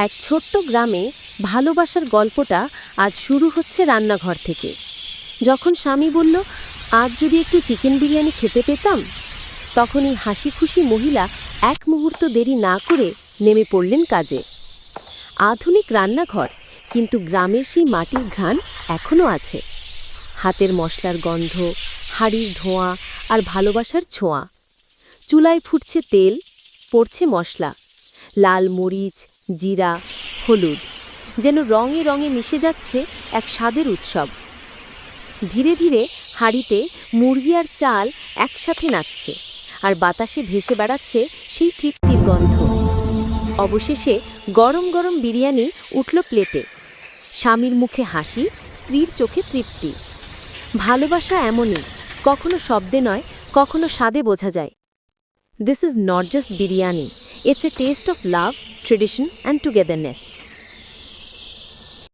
এক ছোট্ট গ্রামে ভালোবাসার গল্পটা আজ শুরু হচ্ছে রান্নাঘর থেকে। যখন স্বামী বলল, আজ যদি একটু চিকেন বিরিয়ানি খেতে পেতাম, তখনই হাসি খুশি মহিলা এক মুহূর্ত দেরি না করে নেমে পড়লেন কাজে। আধুনিক রান্নাঘর, কিন্তু গ্রামের সেই মাটির ঘ্রাণ এখনও আছে। হাতের মশলার গন্ধ, হাঁড়ির ধোঁয়া আর ভালোবাসার ছোঁয়া। চুলায় ফুটছে তেল, পড়ছে মশলা, লাল মরিচ, জিরা, হলুদ, যেন রঙে রঙে মিশে যাচ্ছে এক স্বাদের উৎসব। ধীরে ধীরে হাঁড়িতে মুরগি আর চাল একসাথে নাচছে, আর বাতাসে ভেসে বেড়াচ্ছে সেই তৃপ্তির গন্ধ। অবশেষে গরম গরম বিরিয়ানি উঠল প্লেটে। স্বামীর মুখে হাসি, স্ত্রীর চোখে তৃপ্তি। ভালোবাসা এমনই, কখনো শব্দে নয়, কখনো স্বাদে বোঝা যায়। This is not just biryani, it's a taste of love, tradition and togetherness.